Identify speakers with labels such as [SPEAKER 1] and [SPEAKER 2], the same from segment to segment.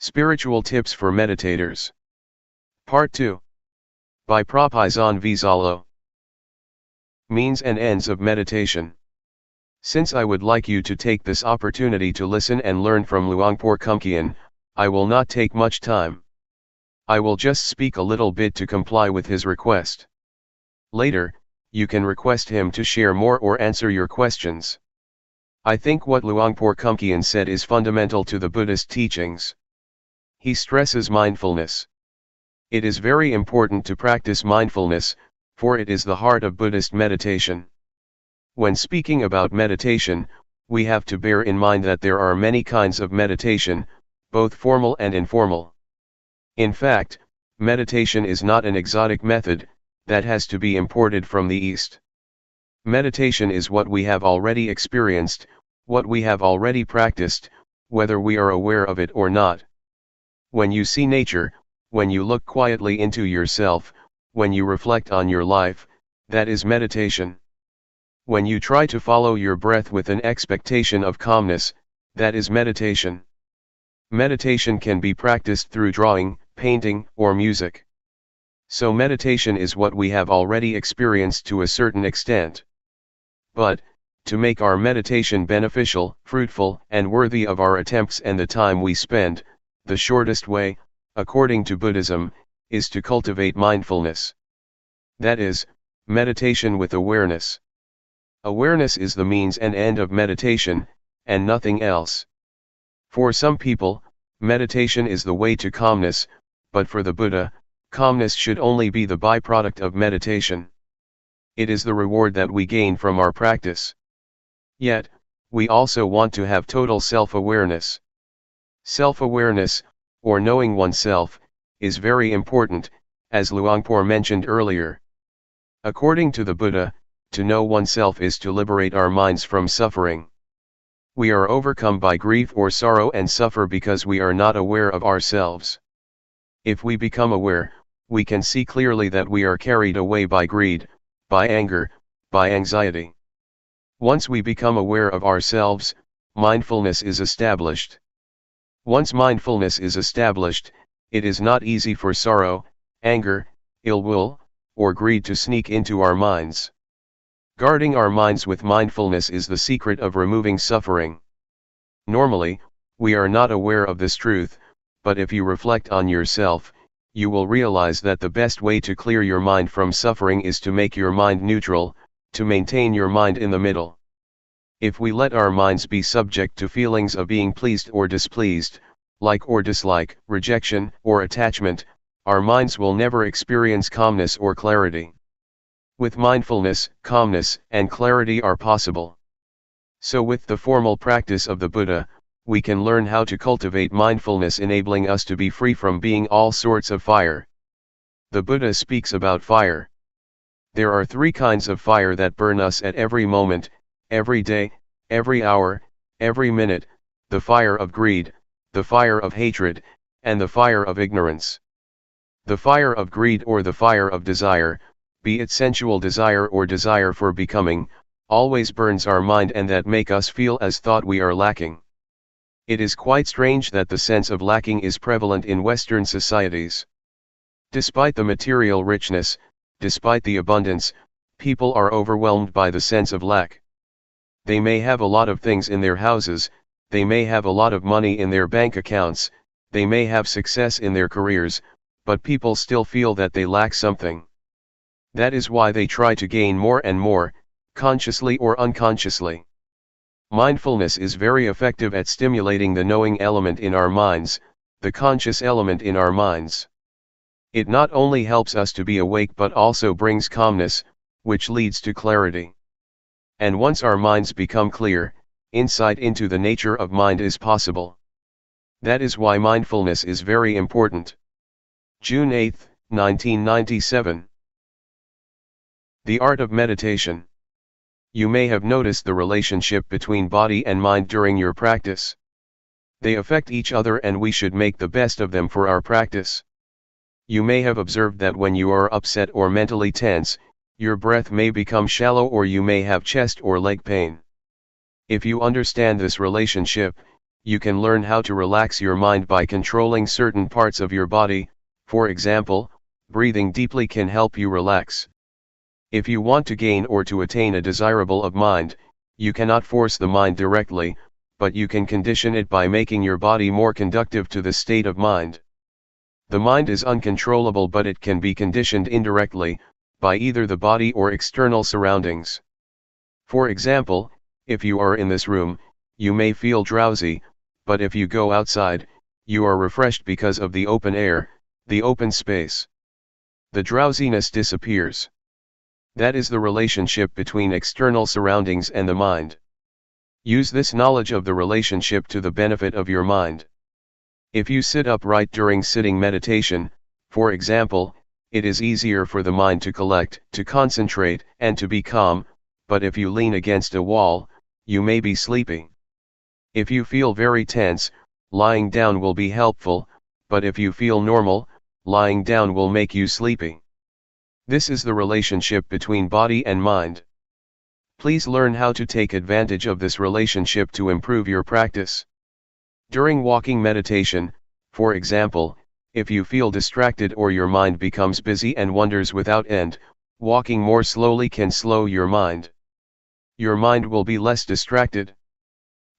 [SPEAKER 1] Spiritual Tips for Meditators. Part 2. By Propizan Vizalo. Means and Ends of Meditation. Since I would like you to take this opportunity to listen and learn from Luangpor Teean, I will not take much time. I will just speak a little bit to comply with his request. Later, you can request him to share more or answer your questions. I think what Luangpor Teean said is fundamental to the Buddhist teachings. He stresses mindfulness. It is very important to practice mindfulness, for it is the heart of Buddhist meditation. When speaking about meditation, we have to bear in mind that there are many kinds of meditation, both formal and informal. In fact, meditation is not an exotic method that has to be imported from the East. Meditation is what we have already experienced, what we have already practiced, whether we are aware of it or not. When you see nature, when you look quietly into yourself, when you reflect on your life, that is meditation. When you try to follow your breath with an expectation of calmness, that is meditation. Meditation can be practiced through drawing, painting, or music. So meditation is what we have already experienced to a certain extent. But, to make our meditation beneficial, fruitful, and worthy of our attempts and the time we spend, the shortest way, according to Buddhism, is to cultivate mindfulness. That is, meditation with awareness. Awareness is the means and end of meditation, and nothing else. For some people, meditation is the way to calmness, but for the Buddha, calmness should only be the byproduct of meditation. It is the reward that we gain from our practice. Yet, we also want to have total self-awareness. Self-awareness, or knowing oneself, is very important, as Luangpor mentioned earlier. According to the Buddha, to know oneself is to liberate our minds from suffering. We are overcome by grief or sorrow and suffer because we are not aware of ourselves. If we become aware, we can see clearly that we are carried away by greed, by anger, by anxiety. Once we become aware of ourselves, mindfulness is established. Once mindfulness is established, it is not easy for sorrow, anger, ill will, or greed to sneak into our minds. Guarding our minds with mindfulness is the secret of removing suffering. Normally, we are not aware of this truth, but if you reflect on yourself, you will realize that the best way to clear your mind from suffering is to make your mind neutral, to maintain your mind in the middle. If we let our minds be subject to feelings of being pleased or displeased, like or dislike, rejection or attachment, our minds will never experience calmness or clarity. With mindfulness, calmness and clarity are possible. So with the formal practice of the Buddha, we can learn how to cultivate mindfulness, enabling us to be free from being all sorts of fire. The Buddha speaks about fire. There are three kinds of fire that burn us at every moment, every day, every hour, every minute: the fire of greed, the fire of hatred, and the fire of ignorance. The fire of greed or the fire of desire, be it sensual desire or desire for becoming, always burns our mind, and that make us feel as thought we are lacking. It is quite strange that the sense of lacking is prevalent in Western societies. Despite the material richness, despite the abundance, people are overwhelmed by the sense of lack. They may have a lot of things in their houses, they may have a lot of money in their bank accounts, they may have success in their careers, but people still feel that they lack something. That is why they try to gain more and more, consciously or unconsciously. Mindfulness is very effective at stimulating the knowing element in our minds, the conscious element in our minds. It not only helps us to be awake but also brings calmness, which leads to clarity. And once our minds become clear, insight into the nature of mind is possible. That is why mindfulness is very important. June 8, 1997. The art of meditation. You may have noticed the relationship between body and mind during your practice. They affect each other and we should make the best of them for our practice. You may have observed that when you are upset or mentally tense, your breath may become shallow or you may have chest or leg pain. If you understand this relationship, you can learn how to relax your mind by controlling certain parts of your body. For example, breathing deeply can help you relax. If you want to gain or to attain a desirable of mind, you cannot force the mind directly, but you can condition it by making your body more conducive to the state of mind. The mind is uncontrollable, but it can be conditioned indirectly, by either the body or external surroundings. For example, if you are in this room, you may feel drowsy, but if you go outside, you are refreshed because of the open air, the open space. The drowsiness disappears. That is the relationship between external surroundings and the mind. Use this knowledge of the relationship to the benefit of your mind. If you sit upright during sitting meditation, for example, it is easier for the mind to collect, to concentrate, and to be calm, but if you lean against a wall, you may be sleepy. If you feel very tense, lying down will be helpful, but if you feel normal, lying down will make you sleepy. This is the relationship between body and mind. Please learn how to take advantage of this relationship to improve your practice. During walking meditation, for example, if you feel distracted or your mind becomes busy and wanders without end, walking more slowly can slow your mind. Your mind will be less distracted.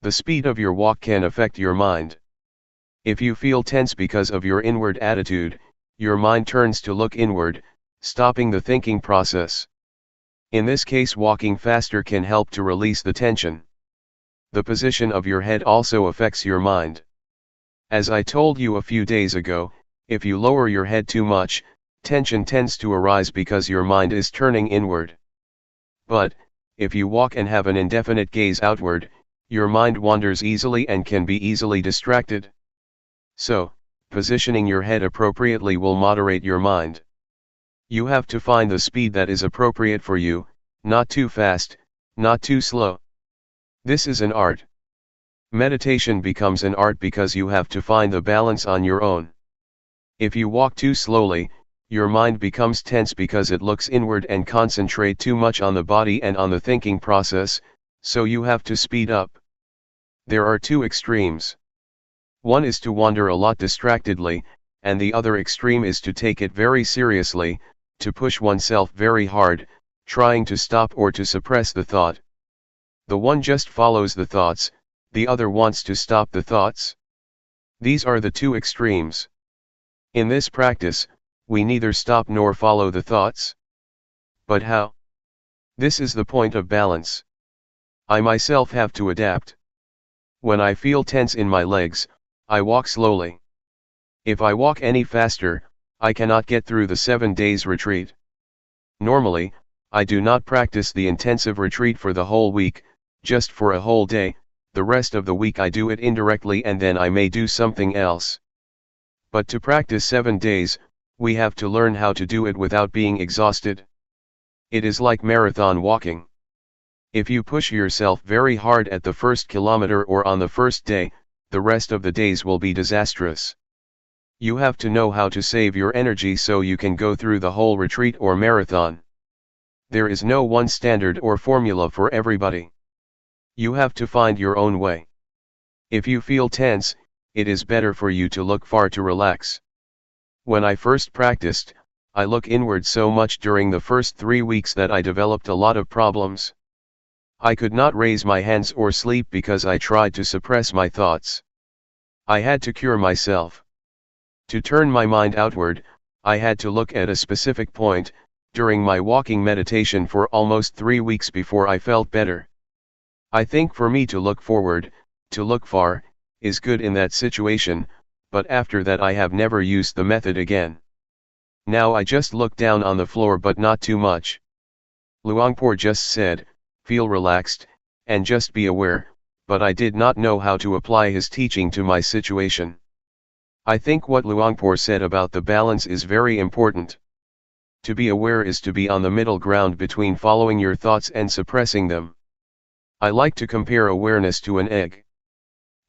[SPEAKER 1] The speed of your walk can affect your mind. If you feel tense because of your inward attitude, your mind turns to look inward, stopping the thinking process. In this case, walking faster can help to release the tension. The position of your head also affects your mind. As I told you a few days ago, if you lower your head too much, tension tends to arise because your mind is turning inward. But, if you walk and have an indefinite gaze outward, your mind wanders easily and can be easily distracted. So, positioning your head appropriately will moderate your mind. You have to find the speed that is appropriate for you, not too fast, not too slow. This is an art. Meditation becomes an art because you have to find the balance on your own. If you walk too slowly, your mind becomes tense because it looks inward and concentrate too much on the body and on the thinking process, so you have to speed up. There are two extremes. One is to wander a lot distractedly, and the other extreme is to take it very seriously, to push oneself very hard, trying to stop or to suppress the thought. The one just follows the thoughts, the other wants to stop the thoughts. These are the two extremes. In this practice, we neither stop nor follow the thoughts. But how? This is the point of balance. I myself have to adapt. When I feel tense in my legs, I walk slowly. If I walk any faster, I cannot get through the 7 days retreat. Normally, I do not practice the intensive retreat for the whole week, just for a whole day. The rest of the week I do it indirectly and then I may do something else. But to practice 7 days, we have to learn how to do it without being exhausted. It is like marathon walking. If you push yourself very hard at the first kilometer or on the first day, the rest of the days will be disastrous. You have to know how to save your energy so you can go through the whole retreat or marathon. There is no one standard or formula for everybody. You have to find your own way. If you feel tense, it is better for you to look far to relax. When I first practiced, I look inward so much during the first 3 weeks that I developed a lot of problems. I could not raise my hands or sleep because I tried to suppress my thoughts. I had to cure myself. To turn my mind outward, I had to look at a specific point, during my walking meditation for almost 3 weeks before I felt better. I think for me to look forward, to look far, is good in that situation, but after that I have never used the method again. Now I just look down on the floor but not too much. Luangpor just said, feel relaxed, and just be aware, but I did not know how to apply his teaching to my situation. I think what Luangpor said about the balance is very important. To be aware is to be on the middle ground between following your thoughts and suppressing them. I like to compare awareness to an egg.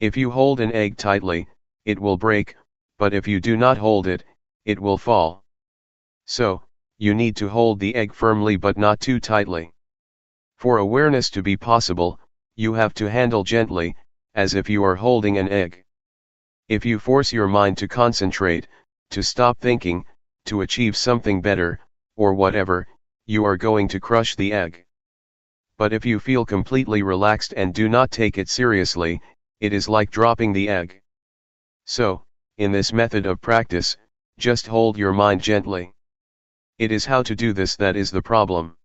[SPEAKER 1] If you hold an egg tightly, it will break, but if you do not hold it, it will fall. So, you need to hold the egg firmly but not too tightly. For awareness to be possible, you have to handle gently, as if you are holding an egg. If you force your mind to concentrate, to stop thinking, to achieve something better, or whatever, you are going to crush the egg. But if you feel completely relaxed and do not take it seriously, it is like dropping the egg. So, in this method of practice, just hold your mind gently. It is how to do this that is the problem.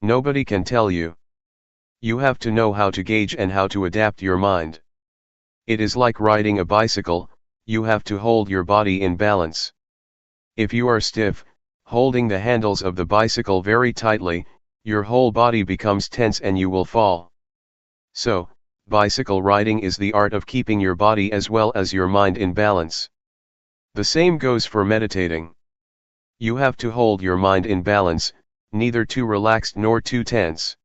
[SPEAKER 1] Nobody can tell you. You have to know how to gauge and how to adapt your mind. It is like riding a bicycle, you have to hold your body in balance. If you are stiff, holding the handles of the bicycle very tightly, your whole body becomes tense and you will fall. So, bicycle riding is the art of keeping your body as well as your mind in balance. The same goes for meditating. You have to hold your mind in balance, neither too relaxed nor too tense.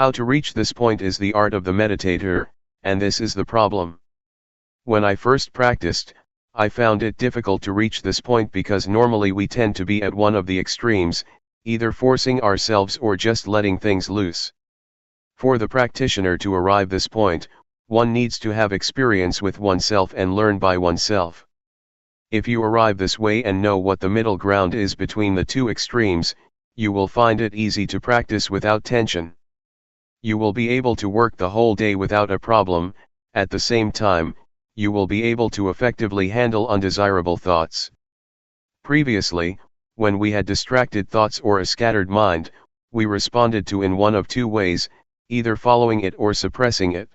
[SPEAKER 1] How to reach this point is the art of the meditator, and this is the problem. When I first practiced, I found it difficult to reach this point because normally we tend to be at one of the extremes, either forcing ourselves or just letting things loose. For the practitioner to arrive this point, one needs to have experience with oneself and learn by oneself. If you arrive this way and know what the middle ground is between the two extremes, you will find it easy to practice without tension. You will be able to work the whole day without a problem. At the same time, you will be able to effectively handle undesirable thoughts. Previously, when we had distracted thoughts or a scattered mind, we responded to in one of two ways, either following it or suppressing it.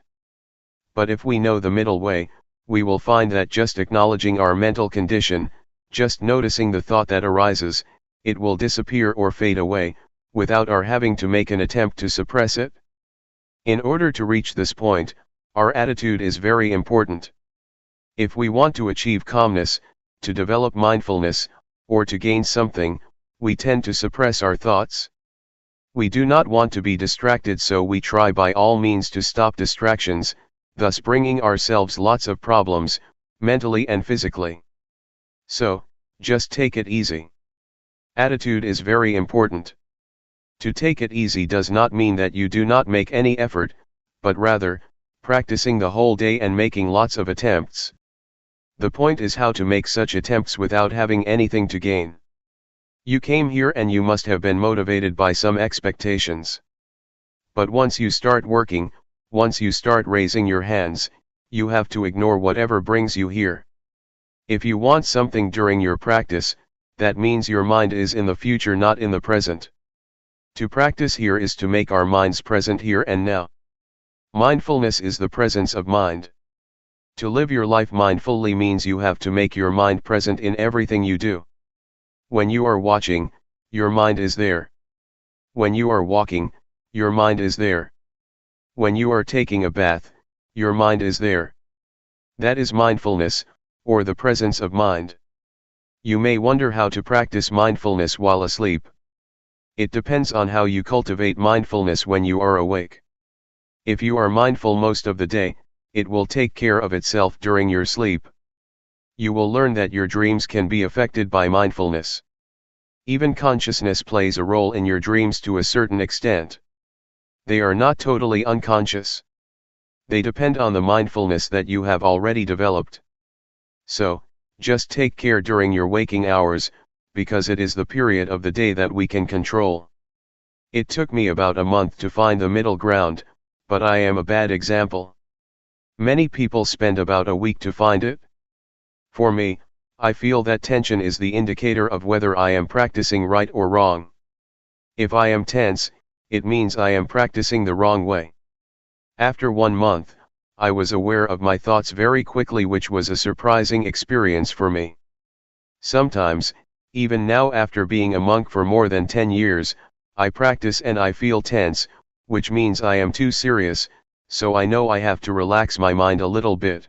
[SPEAKER 1] But if we know the middle way, we will find that just acknowledging our mental condition, just noticing the thought that arises, it will disappear or fade away, without our having to make an attempt to suppress it. In order to reach this point, our attitude is very important. If we want to achieve calmness, to develop mindfulness, or to gain something, we tend to suppress our thoughts. We do not want to be distracted, so we try by all means to stop distractions, thus bringing ourselves lots of problems, mentally and physically. So, just take it easy. Attitude is very important. To take it easy does not mean that you do not make any effort, but rather, practicing the whole day and making lots of attempts. The point is how to make such attempts without having anything to gain. You came here and you must have been motivated by some expectations. But once you start working, once you start raising your hands, you have to ignore whatever brings you here. If you want something during your practice, that means your mind is in the future, not in the present. To practice here is to make our minds present here and now. Mindfulness is the presence of mind. To live your life mindfully means you have to make your mind present in everything you do. When you are watching, your mind is there. When you are walking, your mind is there. When you are taking a bath, your mind is there. That is mindfulness, or the presence of mind. You may wonder how to practice mindfulness while asleep. It depends on how you cultivate mindfulness when you are awake. If you are mindful most of the day, it will take care of itself during your sleep. You will learn that your dreams can be affected by mindfulness. Even consciousness plays a role in your dreams to a certain extent. They are not totally unconscious. They depend on the mindfulness that you have already developed. So, just take care during your waking hours, because it is the period of the day that we can control. It took me about a month to find the middle ground, but I am a bad example. Many people spend about a week to find it. For me, I feel that tension is the indicator of whether I am practicing right or wrong. If I am tense, it means I am practicing the wrong way. After 1 month, I was aware of my thoughts very quickly, which was a surprising experience for me. Sometimes, even now after being a monk for more than 10 years, I practice and I feel tense, which means I am too serious, so I know I have to relax my mind a little bit.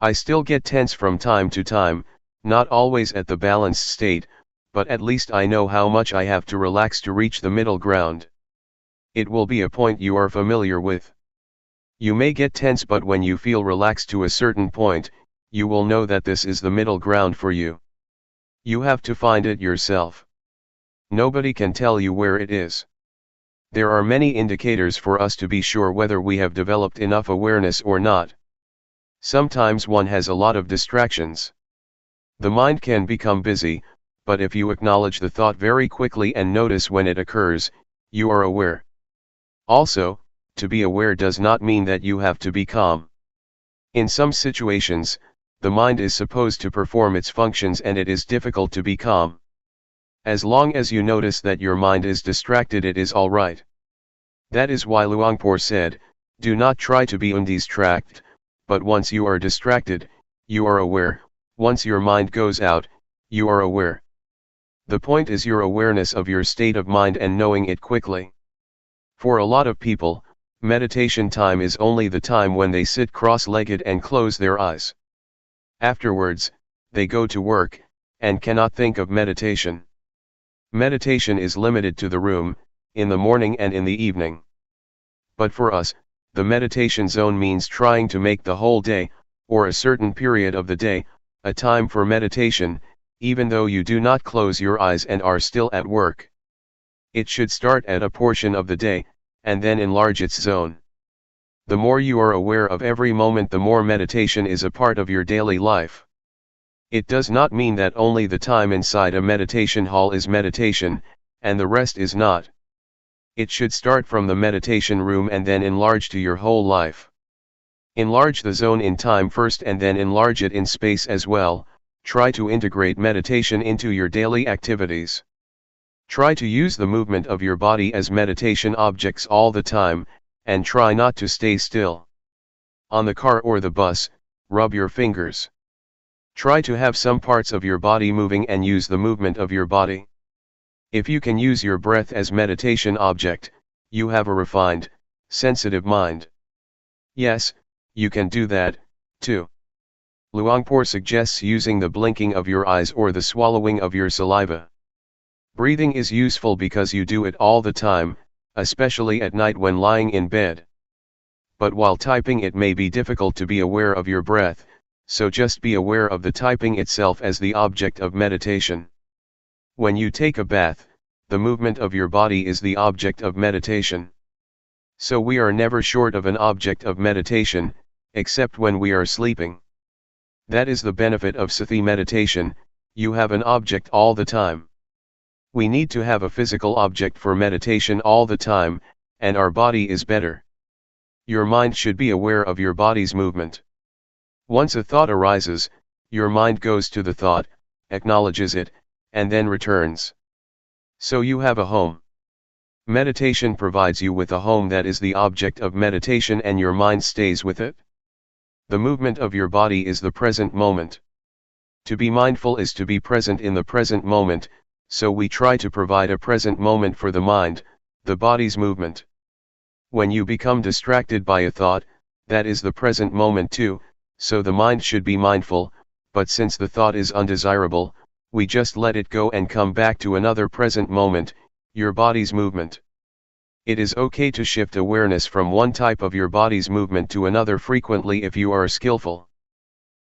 [SPEAKER 1] I still get tense from time to time, not always at the balanced state, but at least I know how much I have to relax to reach the middle ground. It will be a point you are familiar with. You may get tense, but when you feel relaxed to a certain point, you will know that this is the middle ground for you. You have to find it yourself. Nobody can tell you where it is. There are many indicators for us to be sure whether we have developed enough awareness or not. Sometimes one has a lot of distractions. The mind can become busy, but if you acknowledge the thought very quickly and notice when it occurs, you are aware. Also, to be aware does not mean that you have to be calm. In some situations, the mind is supposed to perform its functions and it is difficult to be calm. As long as you notice that your mind is distracted, it is all right. That is why Luangpor said, do not try to be undistracted, but once you are distracted, you are aware. Once your mind goes out, you are aware. The point is your awareness of your state of mind and knowing it quickly. For a lot of people, meditation time is only the time when they sit cross-legged and close their eyes. Afterwards, they go to work, and cannot think of meditation. Meditation is limited to the room, in the morning and in the evening. But for us, the meditation zone means trying to make the whole day, or a certain period of the day, a time for meditation, even though you do not close your eyes and are still at work. It should start at a portion of the day, and then enlarge its zone. The more you are aware of every moment, the more meditation is a part of your daily life. It does not mean that only the time inside a meditation hall is meditation, and the rest is not. It should start from the meditation room and then enlarge to your whole life. Enlarge the zone in time first and then enlarge it in space as well. Try to integrate meditation into your daily activities. Try to use the movement of your body as meditation objects all the time, and try not to stay still. On the car or the bus, rub your fingers. Try to have some parts of your body moving and use the movement of your body. If you can use your breath as meditation object, you have a refined, sensitive mind. Yes, you can do that, too. Luangpor suggests using the blinking of your eyes or the swallowing of your saliva. Breathing is useful because you do it all the time, especially at night when lying in bed. But while typing, it may be difficult to be aware of your breath, so just be aware of the typing itself as the object of meditation. When you take a bath, the movement of your body is the object of meditation. So we are never short of an object of meditation, except when we are sleeping. That is the benefit of Sati meditation, you have an object all the time. We need to have a physical object for meditation all the time, and our body is better. Your mind should be aware of your body's movement. Once a thought arises, your mind goes to the thought, acknowledges it, and then returns. So you have a home. Meditation provides you with a home that is the object of meditation and your mind stays with it. The movement of your body is the present moment. To be mindful is to be present in the present moment, so we try to provide a present moment for the mind, the body's movement. When you become distracted by a thought, that is the present moment too, so the mind should be mindful, but since the thought is undesirable, we just let it go and come back to another present moment, your body's movement. It is okay to shift awareness from one type of your body's movement to another frequently if you are skillful.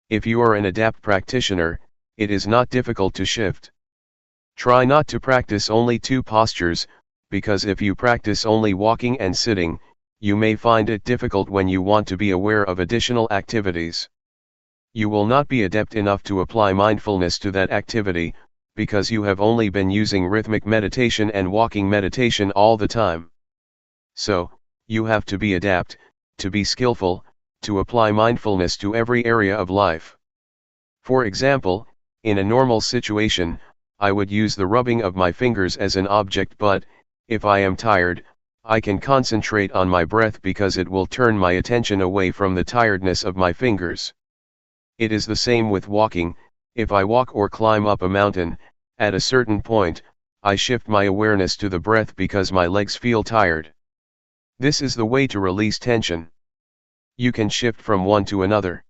[SPEAKER 1] If you are an adept practitioner, it is not difficult to shift. Try not to practice only two postures, because if you practice only walking and sitting, you may find it difficult when you want to be aware of additional activities. You will not be adept enough to apply mindfulness to that activity, because you have only been using rhythmic meditation and walking meditation all the time. So, you have to be adept, to be skillful, to apply mindfulness to every area of life. For example, in a normal situation, I would use the rubbing of my fingers as an object, but, if I am tired, I can concentrate on my breath because it will turn my attention away from the tiredness of my fingers. It is the same with walking. If I walk or climb up a mountain, at a certain point, I shift my awareness to the breath because my legs feel tired. This is the way to release tension. You can shift from one to another.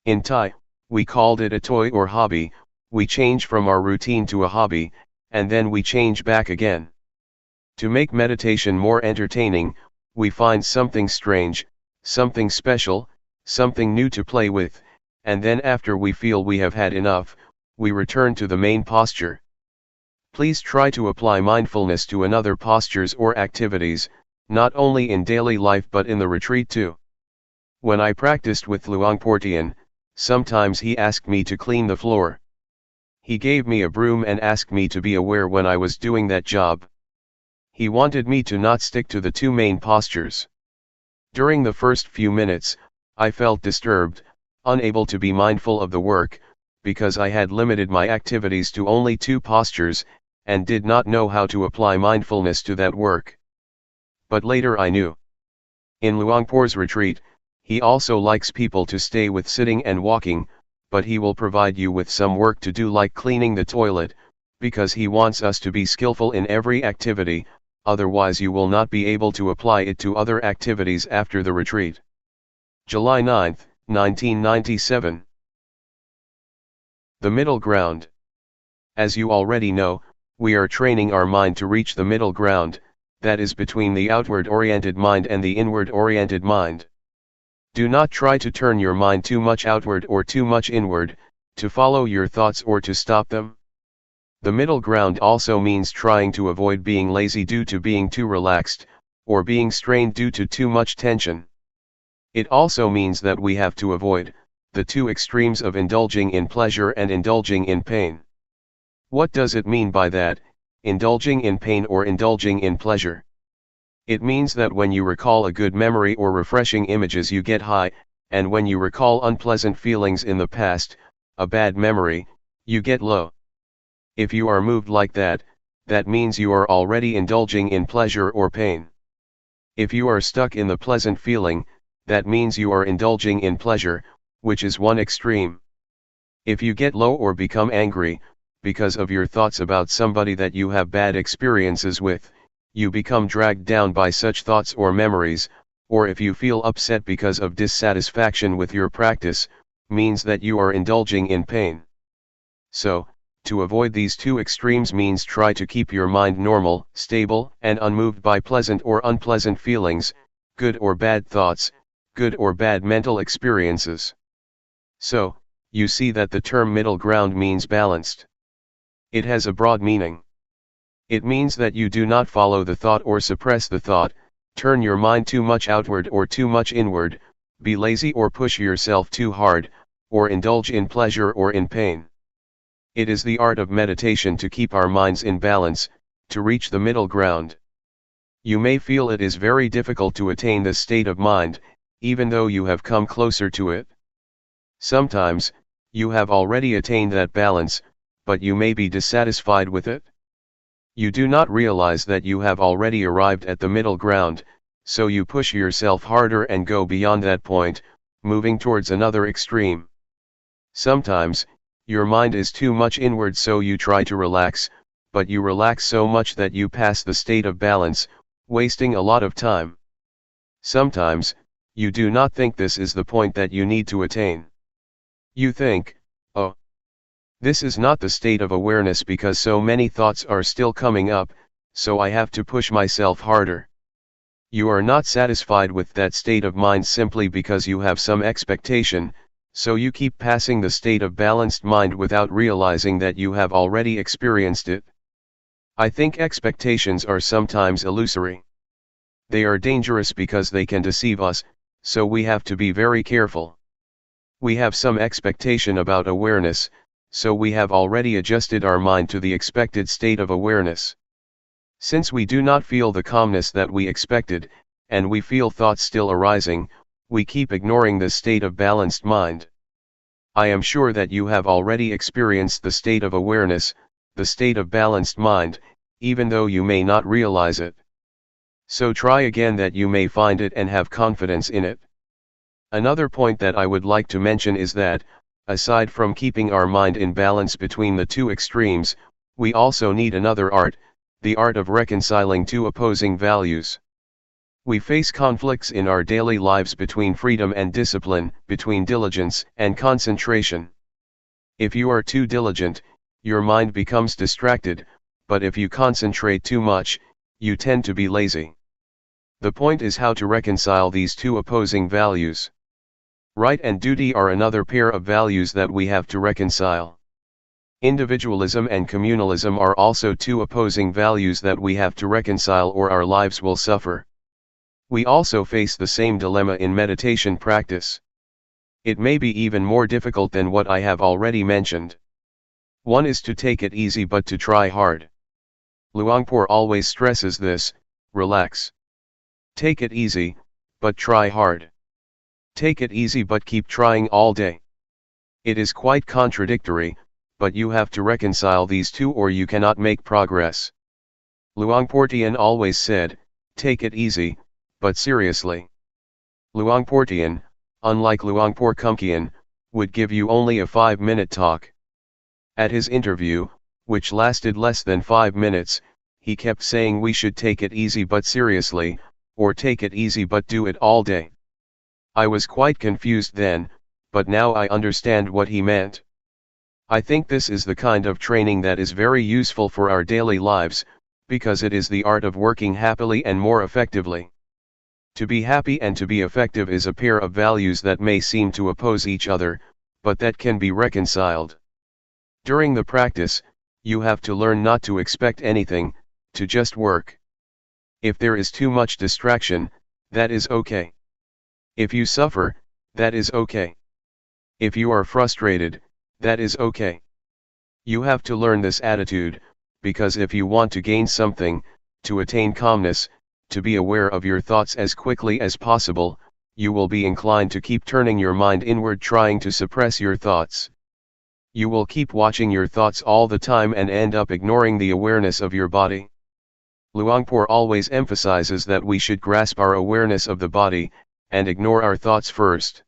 [SPEAKER 1] In Thai, we called it a toy or hobby. We change from our routine to a hobby, and then we change back again. To make meditation more entertaining, we find something strange, something special, something new to play with, and then after we feel we have had enough, we return to the main posture. Please try to apply mindfulness to another postures or activities, not only in daily life but in the retreat too. When I practiced with Luangpor Teean, sometimes he asked me to clean the floor. He gave me a broom and asked me to be aware when I was doing that job. He wanted me to not stick to the two main postures. During the first few minutes, I felt disturbed, unable to be mindful of the work, because I had limited my activities to only two postures, and did not know how to apply mindfulness to that work. But later I knew. In Luangpor's retreat, he also likes people to stay with sitting and walking, but he will provide you with some work to do like cleaning the toilet, because he wants us to be skillful in every activity, otherwise you will not be able to apply it to other activities after the retreat. July 9, 1997. The middle ground. As you already know, we are training our mind to reach the middle ground, that is between the outward-oriented mind and the inward-oriented mind. Do not try to turn your mind too much outward or too much inward, to follow your thoughts or to stop them. The middle ground also means trying to avoid being lazy due to being too relaxed, or being strained due to too much tension. It also means that we have to avoid the two extremes of indulging in pleasure and indulging in pain. What does it mean by that, indulging in pain or indulging in pleasure? It means that when you recall a good memory or refreshing images you get high, and when you recall unpleasant feelings in the past, a bad memory, you get low. If you are moved like that, that means you are already indulging in pleasure or pain. If you are stuck in the pleasant feeling, that means you are indulging in pleasure, which is one extreme. If you get low or become angry, because of your thoughts about somebody that you have bad experiences with, you become dragged down by such thoughts or memories, or if you feel upset because of dissatisfaction with your practice, means that you are indulging in pain. So, to avoid these two extremes means try to keep your mind normal, stable, and unmoved by pleasant or unpleasant feelings, good or bad thoughts, good or bad mental experiences. So, you see that the term middle ground means balanced. It has a broad meaning. It means that you do not follow the thought or suppress the thought, turn your mind too much outward or too much inward, be lazy or push yourself too hard, or indulge in pleasure or in pain. It is the art of meditation to keep our minds in balance, to reach the middle ground. You may feel it is very difficult to attain this state of mind, even though you have come closer to it. Sometimes, you have already attained that balance, but you may be dissatisfied with it. You do not realize that you have already arrived at the middle ground, so you push yourself harder and go beyond that point, moving towards another extreme. Sometimes, your mind is too much inward so you try to relax, but you relax so much that you pass the state of balance, wasting a lot of time. Sometimes, you do not think this is the point that you need to attain. You think, oh, this is not the state of awareness because so many thoughts are still coming up, so I have to push myself harder. You are not satisfied with that state of mind simply because you have some expectation, so you keep passing the state of balanced mind without realizing that you have already experienced it. I think expectations are sometimes illusory. They are dangerous because they can deceive us, so we have to be very careful. We have some expectation about awareness, so we have already adjusted our mind to the expected state of awareness. Since we do not feel the calmness that we expected, and we feel thoughts still arising, we keep ignoring this state of balanced mind. I am sure that you have already experienced the state of awareness, the state of balanced mind, even though you may not realize it. So try again that you may find it and have confidence in it. Another point that I would like to mention is that, aside from keeping our mind in balance between the two extremes, we also need another art, the art of reconciling two opposing values. We face conflicts in our daily lives between freedom and discipline, between diligence and concentration. If you are too diligent, your mind becomes distracted, but if you concentrate too much, you tend to be lazy. The point is how to reconcile these two opposing values. Right and duty are another pair of values that we have to reconcile. Individualism and communalism are also two opposing values that we have to reconcile, or our lives will suffer. We also face the same dilemma in meditation practice. It may be even more difficult than what I have already mentioned. One is to take it easy but to try hard. Luangpor always stresses this: relax. Take it easy, but try hard. Take it easy but keep trying all day. It is quite contradictory, but you have to reconcile these two or you cannot make progress. Luangpor Teean always said, take it easy, but seriously. Luangpor Teean, unlike Luangpor Teean, would give you only a 5-minute talk. At his interview, which lasted less than 5 minutes, he kept saying we should take it easy but seriously, or take it easy but do it all day. I was quite confused then, but now I understand what he meant. I think this is the kind of training that is very useful for our daily lives, because it is the art of working happily and more effectively. To be happy and to be effective is a pair of values that may seem to oppose each other, but that can be reconciled. During the practice, you have to learn not to expect anything, to just work. If there is too much distraction, that is okay. If you suffer, that is okay. If you are frustrated, that is okay. You have to learn this attitude, because if you want to gain something, to attain calmness, to be aware of your thoughts as quickly as possible, you will be inclined to keep turning your mind inward, trying to suppress your thoughts. You will keep watching your thoughts all the time and end up ignoring the awareness of your body. Luangpor always emphasizes that we should grasp our awareness of the body, and ignore our thoughts first.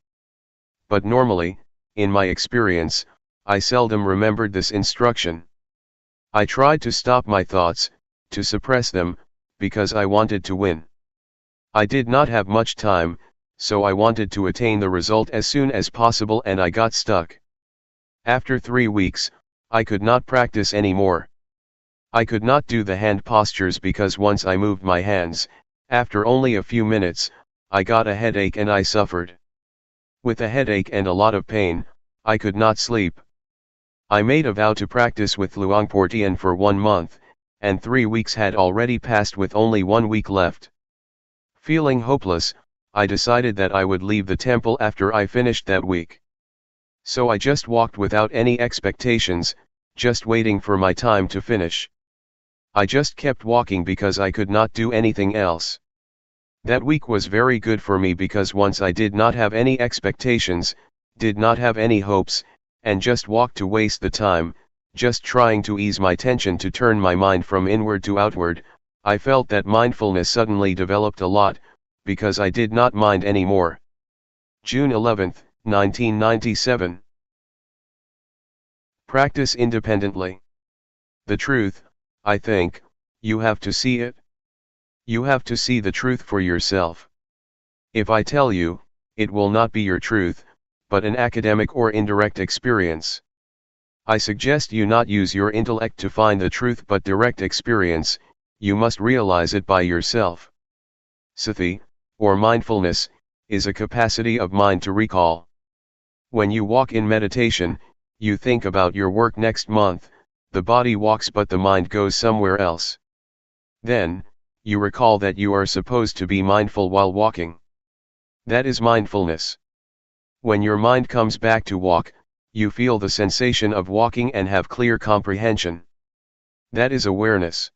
[SPEAKER 1] But normally, in my experience, I seldom remembered this instruction. I tried to stop my thoughts, to suppress them, because I wanted to win. I did not have much time, so I wanted to attain the result as soon as possible, and I got stuck. After 3 weeks, I could not practice anymore. I could not do the hand postures because once I moved my hands, after only a few minutes, I got a headache and I suffered. With a headache and a lot of pain, I could not sleep. I made a vow to practice with Luangpor Teean for 1 month, and 3 weeks had already passed with only 1 week left. Feeling hopeless, I decided that I would leave the temple after I finished that week. So I just walked without any expectations, just waiting for my time to finish. I just kept walking because I could not do anything else. That week was very good for me because once I did not have any expectations, did not have any hopes, and just walked to waste the time, just trying to ease my tension, to turn my mind from inward to outward, I felt that mindfulness suddenly developed a lot, because I did not mind anymore. June 11, 1997. Practice independently. The truth, I think, you have to see it. You have to see the truth for yourself. If I tell you, it will not be your truth, but an academic or indirect experience. I suggest you not use your intellect to find the truth but direct experience, you must realize it by yourself. Sati, or mindfulness, is a capacity of mind to recall. When you walk in meditation, you think about your work next month, the body walks but the mind goes somewhere else. Then, you recall that you are supposed to be mindful while walking. That is mindfulness. When your mind comes back to walk, you feel the sensation of walking and have clear comprehension. That is awareness.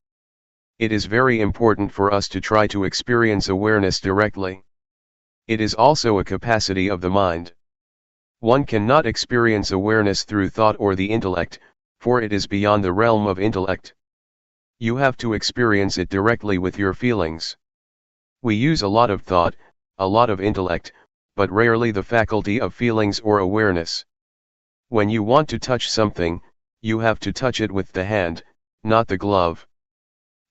[SPEAKER 1] It is very important for us to try to experience awareness directly. It is also a capacity of the mind. One cannot experience awareness through thought or the intellect, for it is beyond the realm of intellect. You have to experience it directly with your feelings. We use a lot of thought, a lot of intellect, but rarely the faculty of feelings or awareness. When you want to touch something, you have to touch it with the hand, not the glove.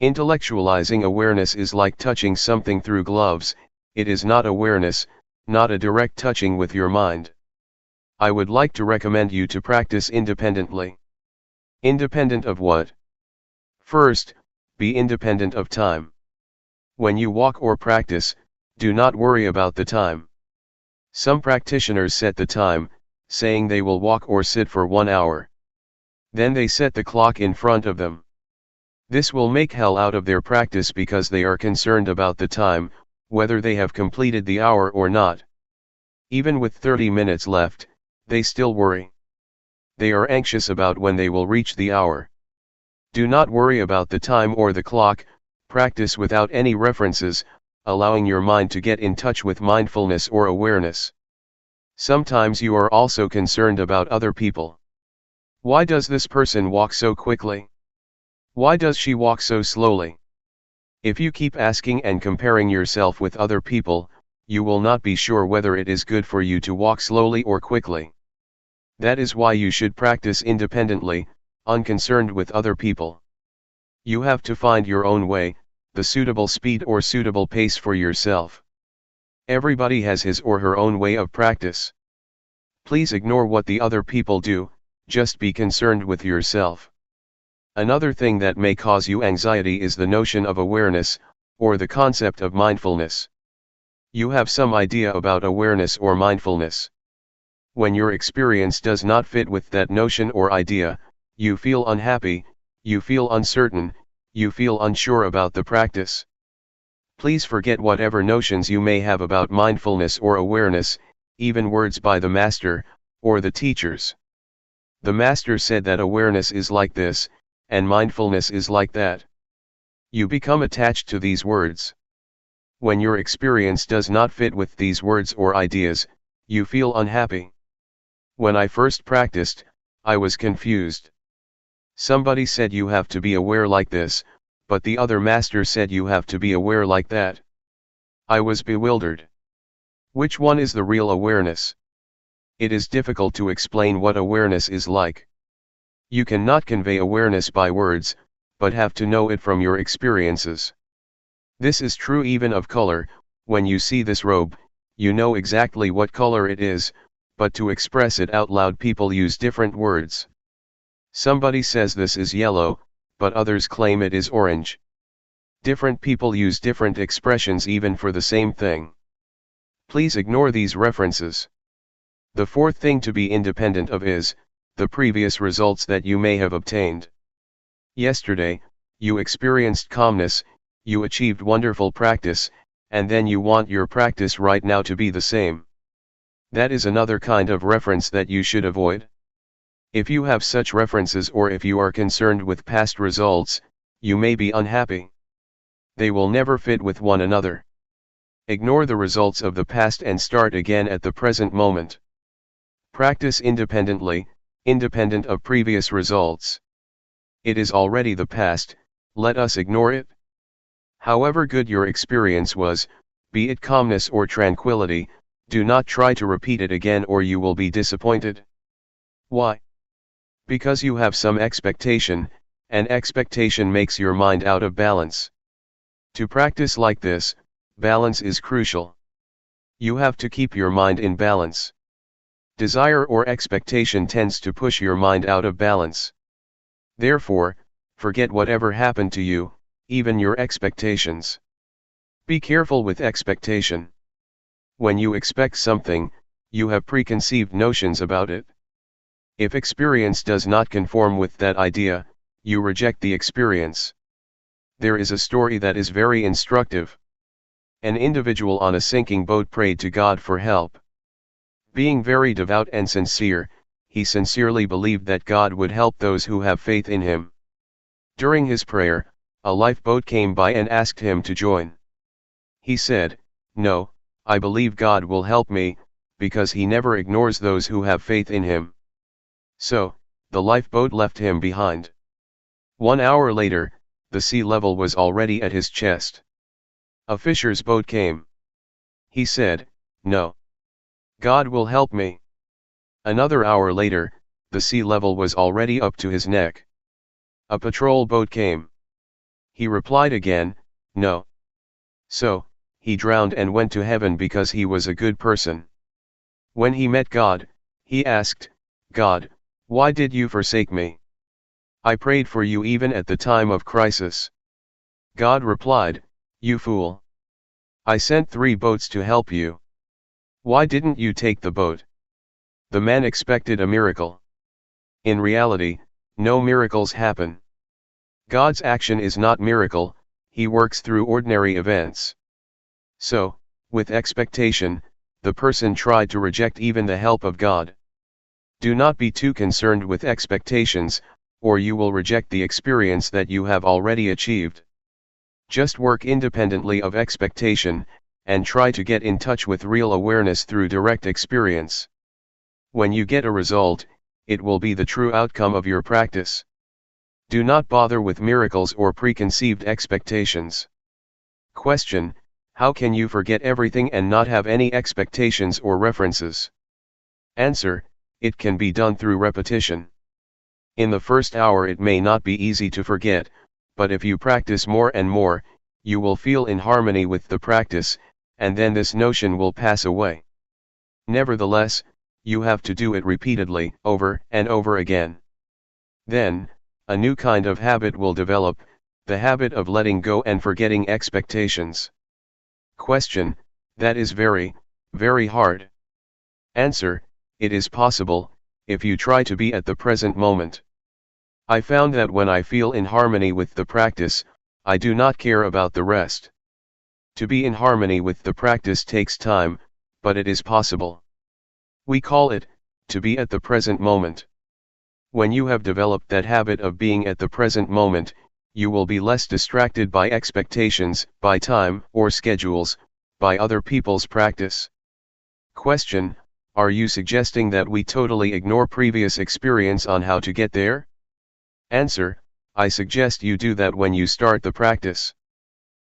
[SPEAKER 1] Intellectualizing awareness is like touching something through gloves. It is not awareness, not a direct touching with your mind. I would like to recommend you to practice independently. Independent of what? First, be independent of time. When you walk or practice, do not worry about the time. Some practitioners set the time, saying they will walk or sit for 1 hour. Then they set the clock in front of them. This will make hell out of their practice because they are concerned about the time, whether they have completed the hour or not. Even with 30 minutes left, they still worry. They are anxious about when they will reach the hour. Do not worry about the time or the clock, practice without any references, allowing your mind to get in touch with mindfulness or awareness. Sometimes you are also concerned about other people. Why does this person walk so quickly? Why does she walk so slowly? If you keep asking and comparing yourself with other people, you will not be sure whether it is good for you to walk slowly or quickly. That is why you should practice independently, unconcerned with other people. You have to find your own way, the suitable speed or suitable pace for yourself. Everybody has his or her own way of practice. Please ignore what the other people do, just be concerned with yourself. Another thing that may cause you anxiety is the notion of awareness, or the concept of mindfulness. You have some idea about awareness or mindfulness. When your experience does not fit with that notion or idea, you feel unhappy, you feel uncertain, you feel unsure about the practice. Please forget whatever notions you may have about mindfulness or awareness, even words by the master, or the teachers. The master said that awareness is like this, and mindfulness is like that. You become attached to these words. When your experience does not fit with these words or ideas, you feel unhappy. When I first practiced, I was confused. Somebody said you have to be aware like this, but the other master said you have to be aware like that. I was bewildered. Which one is the real awareness? It is difficult to explain what awareness is like. You cannot convey awareness by words, but have to know it from your experiences. This is true even of color. When you see this robe, you know exactly what color it is, but to express it out loud people use different words. Somebody says this is yellow, but others claim it is orange. Different people use different expressions even for the same thing. Please ignore these references. The fourth thing to be independent of is the previous results that you may have obtained. Yesterday, you experienced calmness, you achieved wonderful practice, and then you want your practice right now to be the same. That is another kind of reference that you should avoid. If you have such references or if you are concerned with past results, you may be unhappy. They will never fit with one another. Ignore the results of the past and start again at the present moment. Practice independently, independent of previous results. It is already the past, let us ignore it. However good your experience was, be it calmness or tranquility, do not try to repeat it again or you will be disappointed. Why? Because you have some expectation, and expectation makes your mind out of balance. To practice like this, balance is crucial. You have to keep your mind in balance. Desire or expectation tends to push your mind out of balance. Therefore, forget whatever happened to you, even your expectations. Be careful with expectation. When you expect something, you have preconceived notions about it. If experience does not conform with that idea, you reject the experience. There is a story that is very instructive. An individual on a sinking boat prayed to God for help. Being very devout and sincere, he sincerely believed that God would help those who have faith in him. During his prayer, a lifeboat came by and asked him to join. He said, "No, I believe God will help me, because he never ignores those who have faith in him." So, the lifeboat left him behind. 1 hour later, the sea level was already at his chest. A fisher's boat came. He said, "No. God will help me." Another hour later, the sea level was already up to his neck. A patrol boat came. He replied again, no. So, he drowned and went to heaven because he was a good person. When he met God, he asked, God, why did you forsake me? I prayed for you even at the time of crisis. God replied, you fool. I sent 3 boats to help you. Why didn't you take the boat? The man expected a miracle. In reality, no miracles happen. God's action is not miracle, he works through ordinary events. So, with expectation, the person tried to reject even the help of God. Do not be too concerned with expectations, or you will reject the experience that you have already achieved. Just work independently of expectation, and try to get in touch with real awareness through direct experience. When you get a result, it will be the true outcome of your practice. Do not bother with miracles or preconceived expectations. Question: how can you forget everything and not have any expectations or references? Answer: it can be done through repetition. In the first hour it may not be easy to forget, but if you practice more and more, you will feel in harmony with the practice, and then this notion will pass away. Nevertheless, you have to do it repeatedly, over and over again. Then, a new kind of habit will develop, the habit of letting go and forgetting expectations. Question: that is very, very hard. Answer: it is possible, if you try to be at the present moment. I found that when I feel in harmony with the practice, I do not care about the rest. To be in harmony with the practice takes time, but it is possible. We call it, to be at the present moment. When you have developed that habit of being at the present moment, you will be less distracted by expectations, by time or schedules, by other people's practice. Question: are you suggesting that we totally ignore previous experience on how to get there? Answer: I suggest you do that when you start the practice.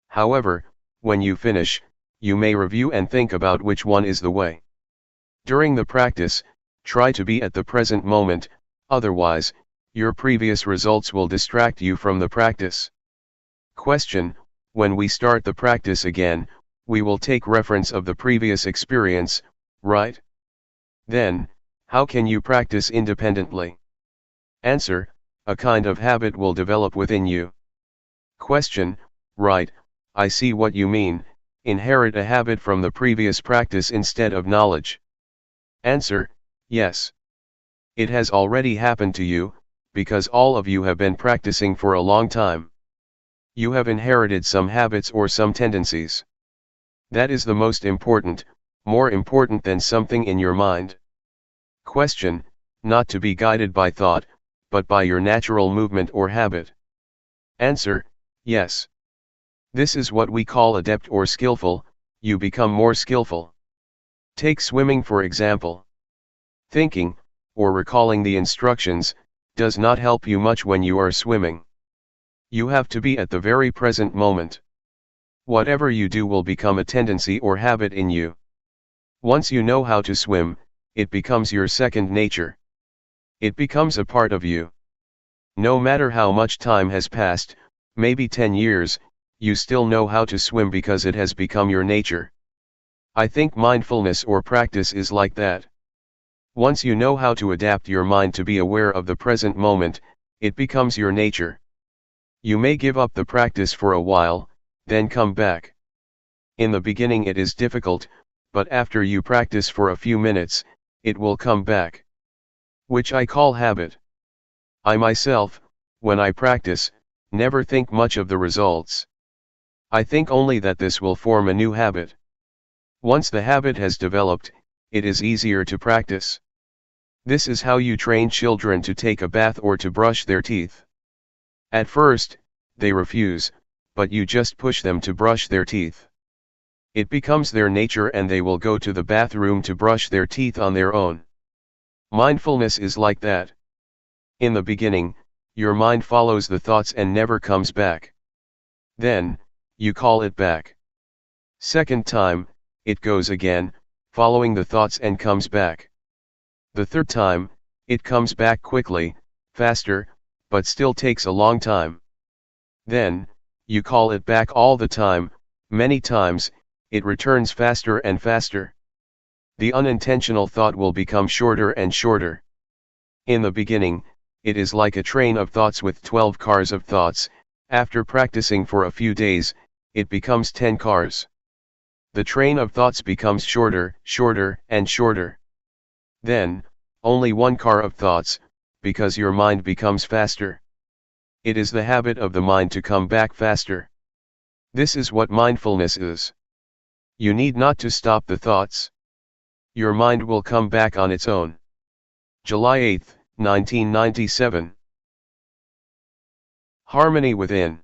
[SPEAKER 1] However, when you finish, you may review and think about which one is the way. During the practice, try to be at the present moment, otherwise, your previous results will distract you from the practice. Question: when we start the practice again, we will take reference of the previous experience, right? Then, how can you practice independently? Answer: a kind of habit will develop within you. Question: right, I see what you mean, inherit a habit from the previous practice instead of knowledge. Answer: yes. It has already happened to you, because all of you have been practicing for a long time. You have inherited some habits or some tendencies. That is the most important, more important than something in your mind. Question: not to be guided by thought, but by your natural movement or habit. Answer: yes. This is what we call adept or skillful, you become more skillful. Take swimming for example. Thinking, or recalling the instructions, does not help you much when you are swimming. You have to be at the very present moment. Whatever you do will become a tendency or habit in you. Once you know how to swim, it becomes your second nature. It becomes a part of you. No matter how much time has passed, maybe 10 years, you still know how to swim because it has become your nature. I think mindfulness or practice is like that. Once you know how to adapt your mind to be aware of the present moment, it becomes your nature. You may give up the practice for a while, then come back. In the beginning it is difficult, but after you practice for a few minutes, it will come back. Which I call habit. I myself, when I practice, never think much of the results. I think only that this will form a new habit. Once the habit has developed, it is easier to practice. This is how you train children to take a bath or to brush their teeth. At first, they refuse, but you just push them to brush their teeth. It becomes their nature and they will go to the bathroom to brush their teeth on their own. Mindfulness is like that. In the beginning, your mind follows the thoughts and never comes back. Then, you call it back. Second time, it goes again, following the thoughts and comes back. The third time, it comes back quickly, faster, but still takes a long time. Then, You call it back all the time, many times, it returns faster and faster. The unintentional thought will become shorter and shorter. In the beginning, it is like a train of thoughts with 12 cars of thoughts. After practicing for a few days, it becomes 10 cars. The train of thoughts becomes shorter, shorter, and shorter. Then, only one car of thoughts, because your mind becomes faster. It is the habit of the mind to come back faster. This is what mindfulness is. You need not to stop the thoughts. Your mind will come back on its own. July 8, 1997. Harmony within.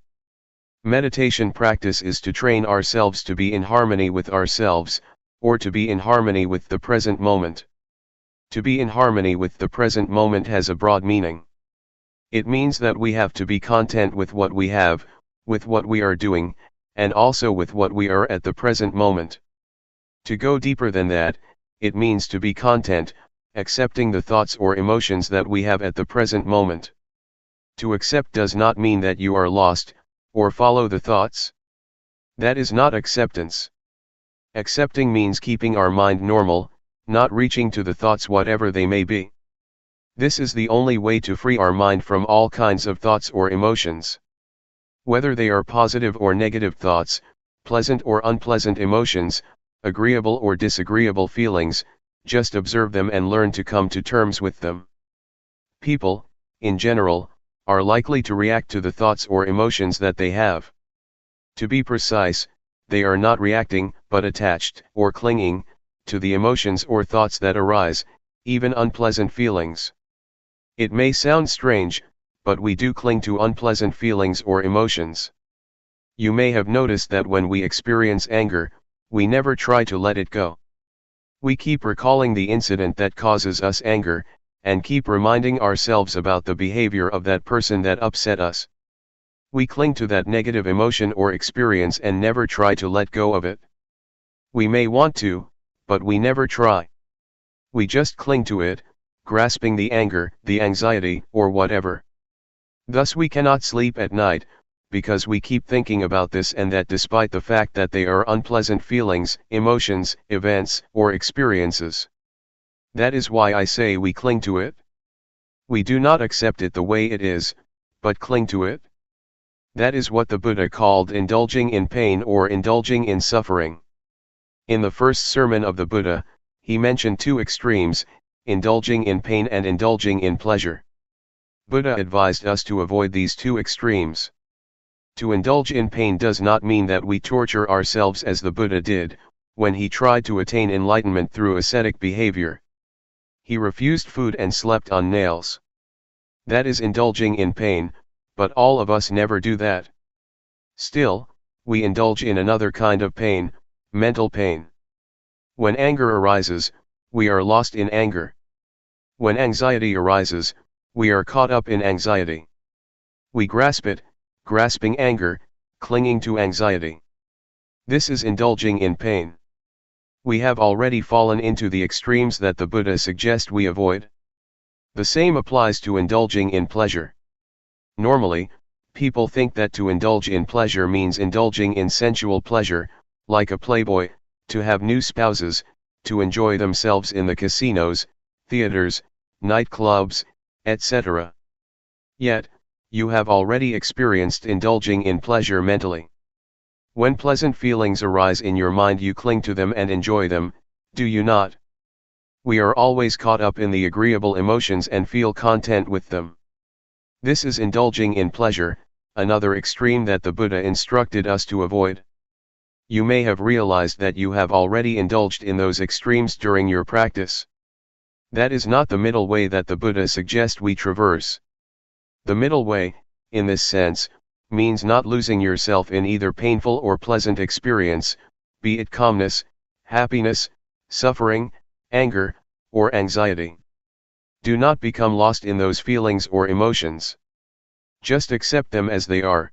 [SPEAKER 1] Meditation practice is to train ourselves to be in harmony with ourselves, or to be in harmony with the present moment. To be in harmony with the present moment has a broad meaning. It means that we have to be content with what we have, with what we are doing, and also with what we are at the present moment. To go deeper than that, it means to be content, accepting the thoughts or emotions that we have at the present moment. To accept does not mean that you are lost, or follow the thoughts. That is not acceptance. Accepting means keeping our mind normal, not reaching to the thoughts whatever they may be. This is the only way to free our mind from all kinds of thoughts or emotions. Whether they are positive or negative thoughts, pleasant or unpleasant emotions, agreeable or disagreeable feelings, just observe them and learn to come to terms with them. People, in general, are likely to react to the thoughts or emotions that they have. To be precise, they are not reacting, but attached, or clinging, to the emotions or thoughts that arise, even unpleasant feelings. It may sound strange, but we do cling to unpleasant feelings or emotions. You may have noticed that when we experience anger, we never try to let it go. We keep recalling the incident that causes us anger, and keep reminding ourselves about the behavior of that person that upset us. We cling to that negative emotion or experience and never try to let go of it. We may want to, but we never try. We just cling to it, grasping the anger, the anxiety, or whatever. Thus we cannot sleep at night, because we keep thinking about this and that despite the fact that they are unpleasant feelings, emotions, events, or experiences. That is why I say we cling to it. We do not accept it the way it is, but cling to it. That is what the Buddha called indulging in pain or indulging in suffering. In the first sermon of the Buddha, he mentioned two extremes, indulging in pain and indulging in pleasure. Buddha advised us to avoid these two extremes. To indulge in pain does not mean that we torture ourselves as the Buddha did, when he tried to attain enlightenment through ascetic behavior. He refused food and slept on nails. That is indulging in pain, but all of us never do that. Still, we indulge in another kind of pain, mental pain. When anger arises, we are lost in anger. When anxiety arises, we are caught up in anxiety. We grasp it, grasping anger, clinging to anxiety. This is indulging in pain. We have already fallen into the extremes that the Buddha suggests we avoid. The same applies to indulging in pleasure. Normally, people think that to indulge in pleasure means indulging in sensual pleasure, like a playboy, to have new spouses, to enjoy themselves in the casinos, theaters, nightclubs, etc. Yet, you have already experienced indulging in pleasure mentally. When pleasant feelings arise in your mind, you cling to them and enjoy them, do you not? We are always caught up in the agreeable emotions and feel content with them. This is indulging in pleasure, another extreme that the Buddha instructed us to avoid. You may have realized that you have already indulged in those extremes during your practice. That is not the middle way that the Buddha suggests we traverse. The middle way, in this sense, means not losing yourself in either painful or pleasant experience, be it calmness, happiness, suffering, anger, or anxiety. Do not become lost in those feelings or emotions. Just accept them as they are.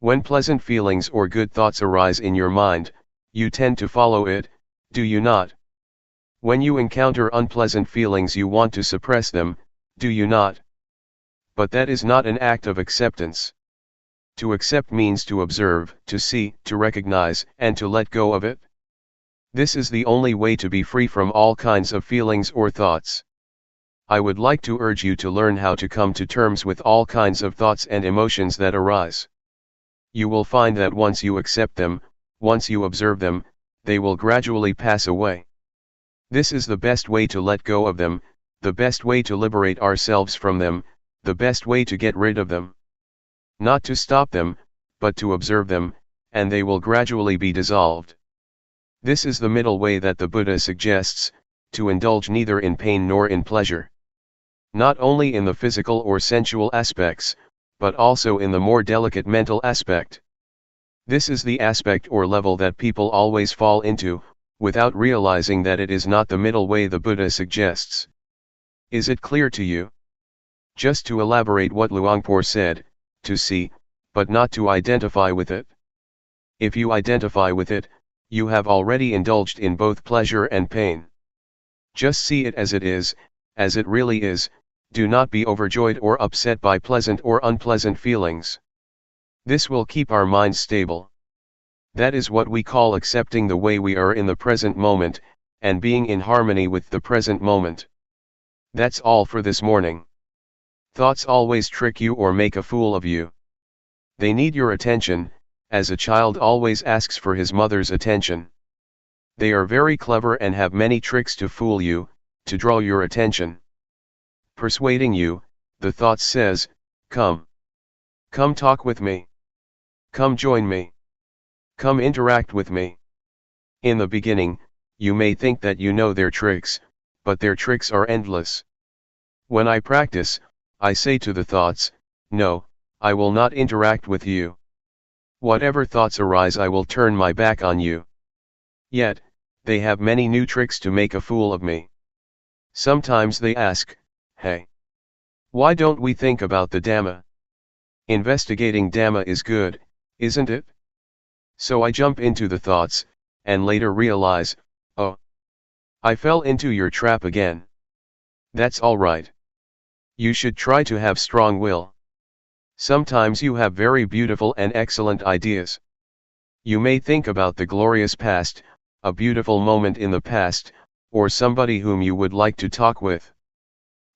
[SPEAKER 1] When pleasant feelings or good thoughts arise in your mind, you tend to follow it, do you not? When you encounter unpleasant feelings, you want to suppress them, do you not? But that is not an act of acceptance. To accept means to observe, to see, to recognize, and to let go of it. This is the only way to be free from all kinds of feelings or thoughts. I would like to urge you to learn how to come to terms with all kinds of thoughts and emotions that arise. You will find that once you accept them, once you observe them, they will gradually pass away. This is the best way to let go of them, the best way to liberate ourselves from them, the best way to get rid of them. Not to stop them, but to observe them, and they will gradually be dissolved. This is the middle way that the Buddha suggests, to indulge neither in pain nor in pleasure. Not only in the physical or sensual aspects, but also in the more delicate mental aspect. This is the aspect or level that people always fall into, without realizing that it is not the middle way the Buddha suggests. Is it clear to you? Just to elaborate what Luangpor said, to see, but not to identify with it. If you identify with it, you have already indulged in both pleasure and pain. Just see it as it really is, do not be overjoyed or upset by pleasant or unpleasant feelings. This will keep our minds stable. That is what we call accepting the way we are in the present moment, and being in harmony with the present moment. That's all for this morning. Thoughts always trick you or make a fool of you. They need your attention, as a child always asks for his mother's attention. They are very clever and have many tricks to fool you, to draw your attention. Persuading you, the thought says, come. Come talk with me. Come join me. Come interact with me. In the beginning, you may think that you know their tricks, but their tricks are endless. When I practice, I say to the thoughts, no, I will not interact with you. Whatever thoughts arise, I will turn my back on you. Yet, they have many new tricks to make a fool of me. Sometimes they ask, hey, why don't we think about the Dhamma? Investigating Dhamma is good, isn't it? So I jump into the thoughts, and later realize, oh, I fell into your trap again. That's all right. You should try to have strong will. Sometimes you have very beautiful and excellent ideas. You may think about the glorious past, a beautiful moment in the past, or somebody whom you would like to talk with.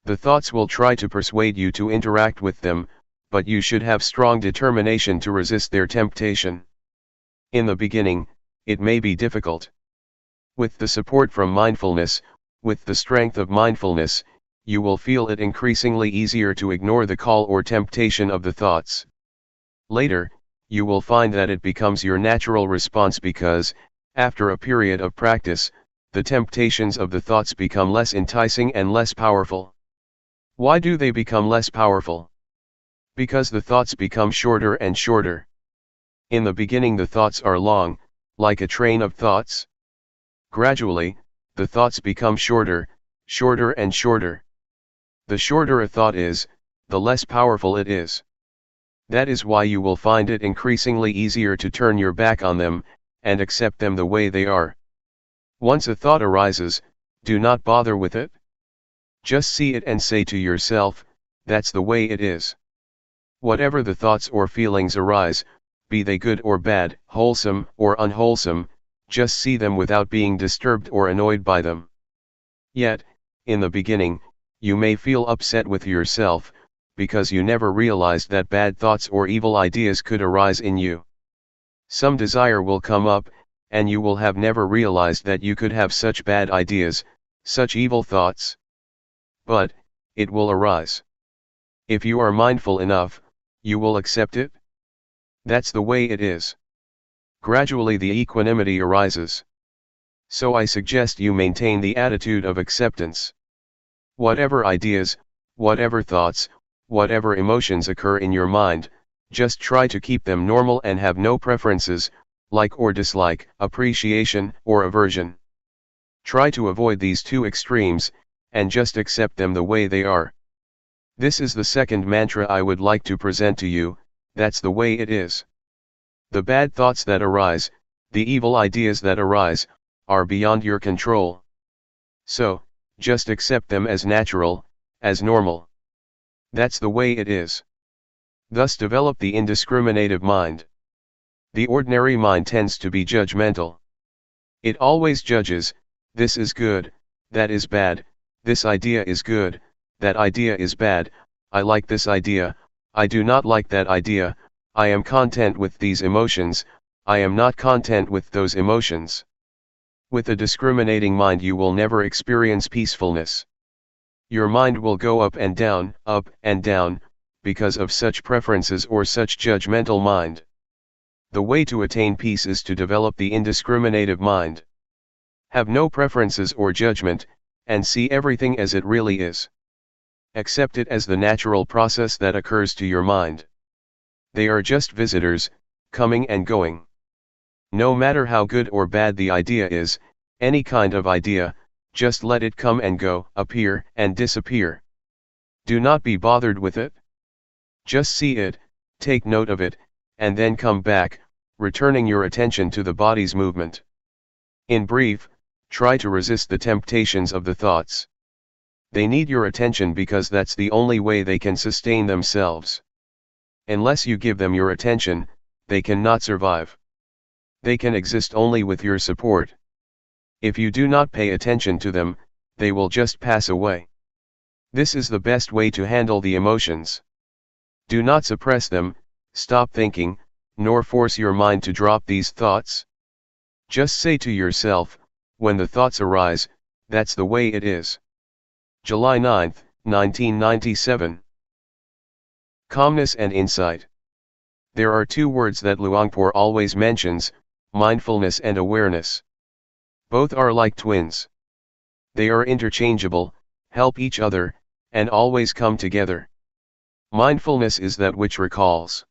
[SPEAKER 1] The thoughts will try to persuade you to interact with them, but you should have strong determination to resist their temptation. In the beginning, it may be difficult. With the support from mindfulness, with the strength of mindfulness, you will feel it increasingly easier to ignore the call or temptation of the thoughts. Later, you will find that it becomes your natural response because, after a period of practice, the temptations of the thoughts become less enticing and less powerful. Why do they become less powerful? Because the thoughts become shorter and shorter. In the beginning the thoughts are long, like a train of thoughts. Gradually, the thoughts become shorter, shorter and shorter. The shorter a thought is, the less powerful it is. That is why you will find it increasingly easier to turn your back on them, and accept them the way they are. Once a thought arises, do not bother with it. Just see it and say to yourself, that's the way it is. Whatever the thoughts or feelings arise, be they good or bad, wholesome or unwholesome, just see them without being disturbed or annoyed by them. Yet, in the beginning, you may feel upset with yourself, because you never realized that bad thoughts or evil ideas could arise in you. Some desire will come up, and you will have never realized that you could have such bad ideas, such evil thoughts. But, it will arise. If you are mindful enough, you will accept it. That's the way it is. Gradually the equanimity arises. So I suggest you maintain the attitude of acceptance. Whatever ideas, whatever thoughts, whatever emotions occur in your mind, just try to keep them normal and have no preferences, like or dislike, appreciation or aversion. Try to avoid these two extremes, and just accept them the way they are. This is the second mantra I would like to present to you, that's the way it is. The bad thoughts that arise, the evil ideas that arise, are beyond your control. So, just accept them as natural, as normal. That's the way it is. Thus develop the indiscriminative mind. The ordinary mind tends to be judgmental. It always judges, this is good, that is bad, this idea is good, that idea is bad, I like this idea, I do not like that idea, I am content with these emotions, I am not content with those emotions. With a discriminating mind you will never experience peacefulness. Your mind will go up and down, because of such preferences or such judgmental mind. The way to attain peace is to develop the indiscriminative mind. Have no preferences or judgment, and see everything as it really is. Accept it as the natural process that occurs to your mind. They are just visitors, coming and going. No matter how good or bad the idea is, any kind of idea, just let it come and go, appear and disappear. Do not be bothered with it. Just see it, take note of it, and then come back, returning your attention to the body's movement. In brief, try to resist the temptations of the thoughts. They need your attention because that's the only way they can sustain themselves. Unless you give them your attention, they cannot survive. They can exist only with your support. If you do not pay attention to them, they will just pass away. This is the best way to handle the emotions. Do not suppress them, stop thinking, nor force your mind to drop these thoughts. Just say to yourself, when the thoughts arise, that's the way it is. July 9, 1997. Calmness and insight. There are two words that Luangpor always mentions, mindfulness and awareness. Both are like twins. They are interchangeable, help each other, and always come together. Mindfulness is that which recalls.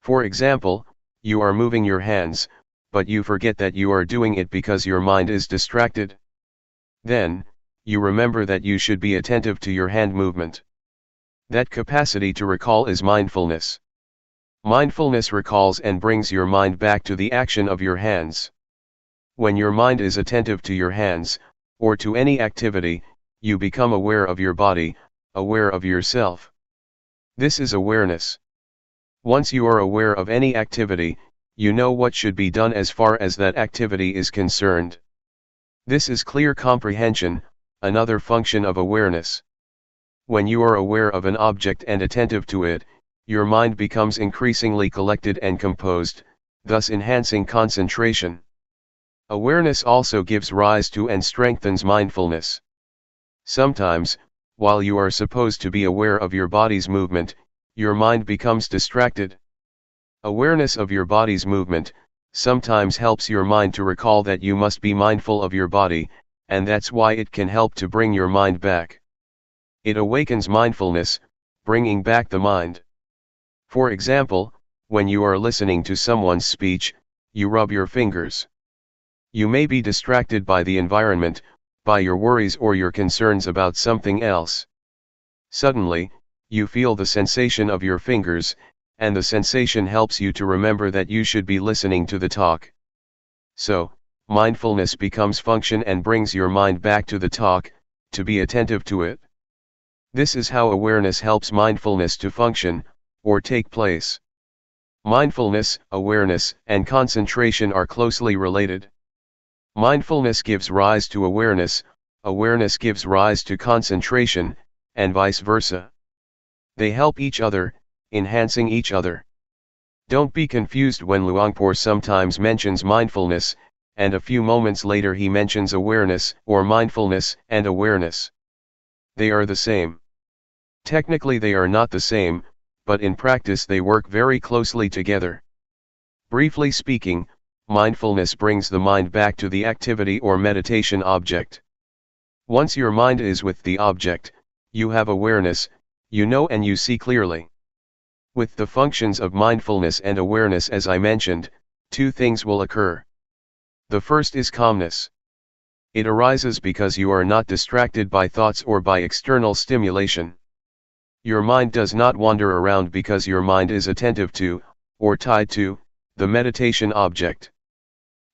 [SPEAKER 1] For example, you are moving your hands, but you forget that you are doing it because your mind is distracted. Then, you remember that you should be attentive to your hand movement. That capacity to recall is mindfulness. Mindfulness recalls and brings your mind back to the action of your hands. When your mind is attentive to your hands, or to any activity, you become aware of your body, aware of yourself. This is awareness. Once you are aware of any activity, you know what should be done as far as that activity is concerned. This is clear comprehension, another function of awareness. When you are aware of an object and attentive to it, your mind becomes increasingly collected and composed, thus enhancing concentration. Awareness also gives rise to and strengthens mindfulness. Sometimes, while you are supposed to be aware of your body's movement, your mind becomes distracted. Awareness of your body's movement sometimes helps your mind to recall that you must be mindful of your body, and that's why it can help to bring your mind back. It awakens mindfulness, bringing back the mind. For example, when you are listening to someone's speech, you rub your fingers. You may be distracted by the environment, by your worries or your concerns about something else. Suddenly, you feel the sensation of your fingers, and the sensation helps you to remember that you should be listening to the talk. So, mindfulness becomes function and brings your mind back to the talk, to be attentive to it. This is how awareness helps mindfulness to function, or take place. Mindfulness, awareness, and concentration are closely related. Mindfulness gives rise to awareness, awareness gives rise to concentration, and vice versa. They help each other, enhancing each other. Don't be confused when Luangpor sometimes mentions mindfulness, and a few moments later he mentions awareness or mindfulness and awareness. They are the same. Technically they are not the same, but in practice they work very closely together. Briefly speaking, mindfulness brings the mind back to the activity or meditation object. Once your mind is with the object, you have awareness, you know and you see clearly. With the functions of mindfulness and awareness as I mentioned, two things will occur. The first is calmness. It arises because you are not distracted by thoughts or by external stimulation. Your mind does not wander around because your mind is attentive to, or tied to, the meditation object.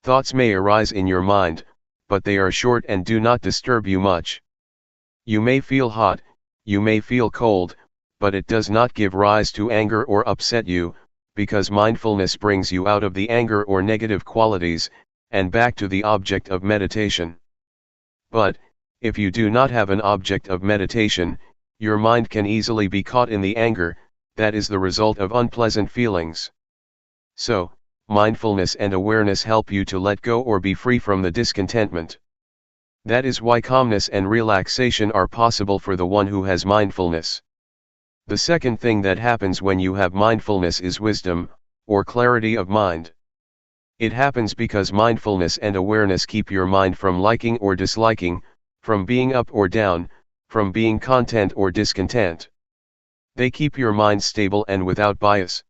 [SPEAKER 1] Thoughts may arise in your mind, but they are short and do not disturb you much. You may feel hot, you may feel cold, but it does not give rise to anger or upset you, because mindfulness brings you out of the anger or negative qualities, and back to the object of meditation. But, if you do not have an object of meditation, your mind can easily be caught in the anger, that is the result of unpleasant feelings. So, mindfulness and awareness help you to let go or be free from the discontentment. That is why calmness and relaxation are possible for the one who has mindfulness. The second thing that happens when you have mindfulness is wisdom, or clarity of mind. It happens because mindfulness and awareness keep your mind from liking or disliking, from being up or down, from being content or discontent. They keep your mind stable and without bias.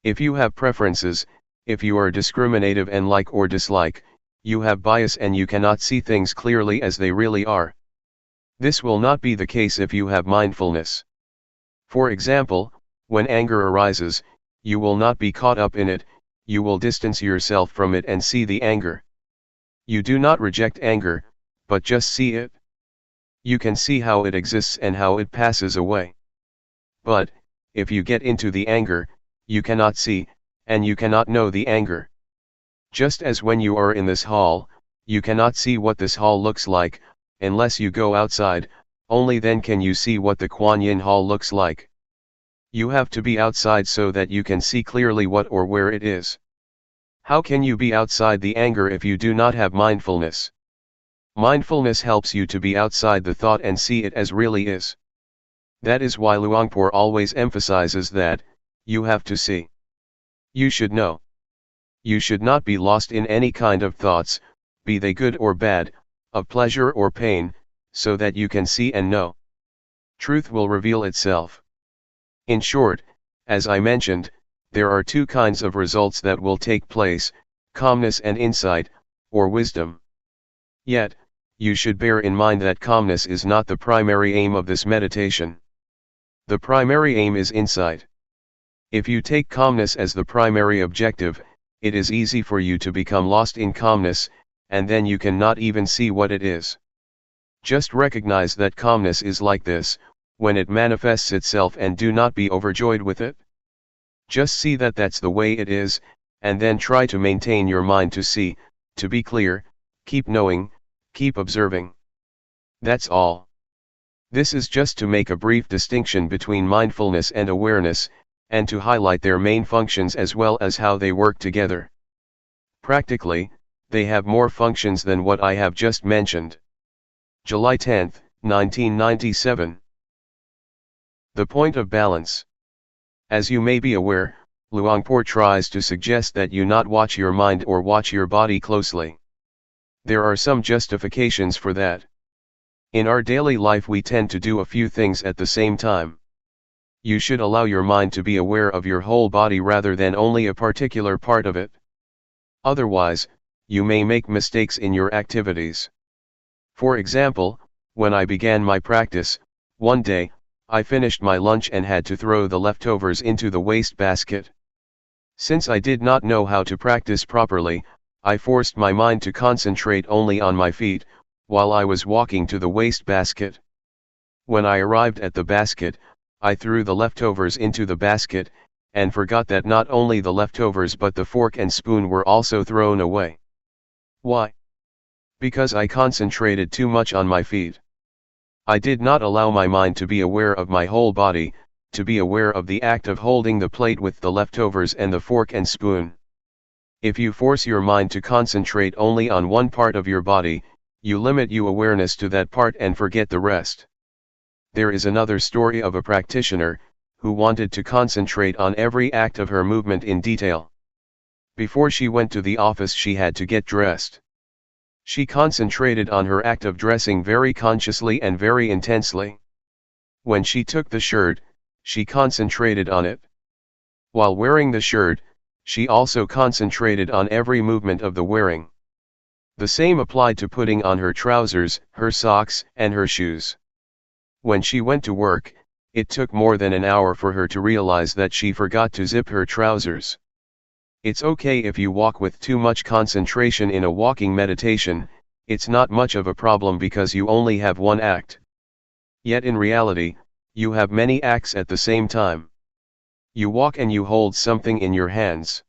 [SPEAKER 1] If you have preferences, if you are discriminative and like or dislike, you have bias and you cannot see things clearly as they really are. This will not be the case if you have mindfulness. For example, when anger arises, you will not be caught up in it, you will distance yourself from it and see the anger. You do not reject anger, but just see it. You can see how it exists and how it passes away. But, if you get into the anger, you cannot see, and you cannot know the anger. Just as when you are in this hall, you cannot see what this hall looks like, unless you go outside, only then can you see what the Kuan Yin Hall looks like. You have to be outside so that you can see clearly what or where it is. How can you be outside the anger if you do not have mindfulness? Mindfulness helps you to be outside the thought and see it as really is. That is why Luangpor always emphasizes that, you have to see. You should know. You should not be lost in any kind of thoughts, be they good or bad, of pleasure or pain, so that you can see and know. Truth will reveal itself. In short, as I mentioned, there are two kinds of results that will take place, calmness and insight, or wisdom. Yet, you should bear in mind that calmness is not the primary aim of this meditation. The primary aim is insight. If you take calmness as the primary objective, it is easy for you to become lost in calmness, and then you cannot even see what it is. Just recognize that calmness is like this, when it manifests itself, and do not be overjoyed with it. Just see that that's the way it is, and then try to maintain your mind to see, to be clear, keep knowing, keep observing. That's all. This is just to make a brief distinction between mindfulness and awareness, and to highlight their main functions as well as how they work together. Practically, they have more functions than what I have just mentioned. July 10, 1997. The point of balance. As you may be aware, Luangpor tries to suggest that you not watch your mind or watch your body closely. There are some justifications for that. In our daily life we tend to do a few things at the same time. You should allow your mind to be aware of your whole body rather than only a particular part of it. Otherwise, you may make mistakes in your activities. For example, when I began my practice, one day, I finished my lunch and had to throw the leftovers into the waste basket. Since I did not know how to practice properly, I forced my mind to concentrate only on my feet, while I was walking to the waste basket. When I arrived at the basket, I threw the leftovers into the basket, and forgot that not only the leftovers but the fork and spoon were also thrown away. Why? Because I concentrated too much on my feet. I did not allow my mind to be aware of my whole body, to be aware of the act of holding the plate with the leftovers and the fork and spoon. If you force your mind to concentrate only on one part of your body, you limit your awareness to that part and forget the rest. There is another story of a practitioner, who wanted to concentrate on every act of her movement in detail. Before she went to the office she had to get dressed. She concentrated on her act of dressing very consciously and very intensely. When she took the shirt, she concentrated on it. While wearing the shirt, she also concentrated on every movement of the wearing. The same applied to putting on her trousers, her socks, and her shoes. When she went to work, it took more than an hour for her to realize that she forgot to zip her trousers. It's okay if you walk with too much concentration in a walking meditation, it's not much of a problem because you only have one act. Yet in reality, You have many acts at the same time. You walk and you hold something in your hands.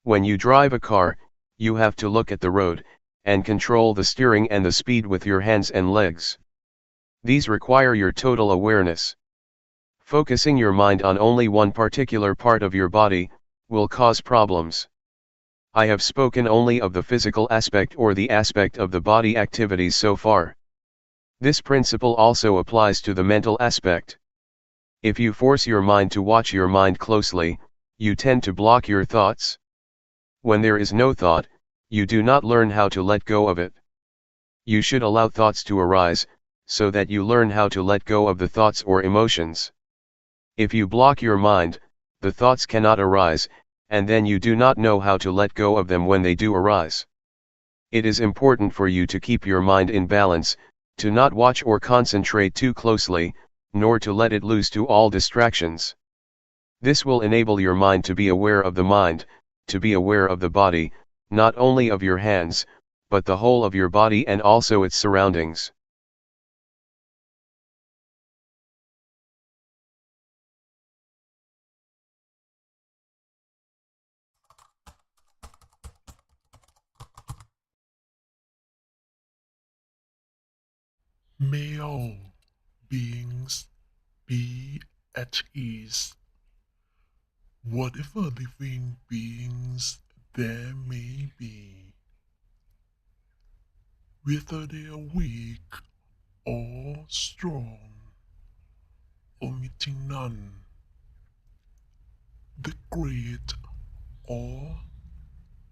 [SPEAKER 1] When you drive a car, you have to look at the road, and control the steering and the speed with your hands and legs. These require your total awareness. Focusing your mind on only one particular part of your body, will cause problems. I have spoken only of the physical aspect or the aspect of the body activities so far. This principle also applies to the mental aspect. If you force your mind to watch your mind closely, you tend to block your thoughts. When there is no thought, you do not learn how to let go of it. You should allow thoughts to arise, so that you learn how to let go of the thoughts or emotions. If you block your mind, the thoughts cannot arise, and then you do not know how to let go of them when they do arise. It is important for you to keep your mind in balance, to not watch or concentrate too closely, nor to let it loose to all distractions. This will enable your mind to be aware of the mind, to be aware of the body, not only of your hands, but the whole of your body and also its surroundings.
[SPEAKER 2] May all beings be at ease. Whatever living beings there may be, whether they are weak or strong, omitting none, the great or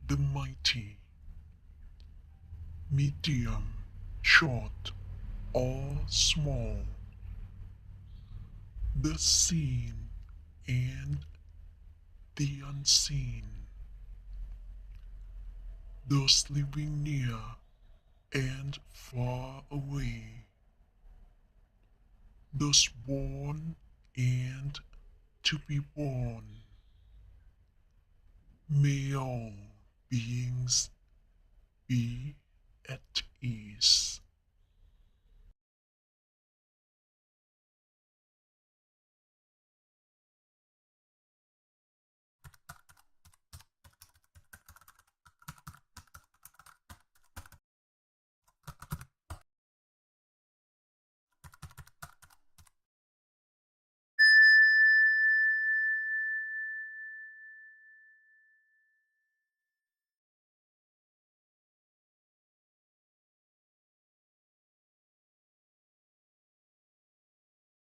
[SPEAKER 2] the mighty, medium, short or small, the seen and the unseen, those living near and far away, those born and to be born. May all beings be at ease.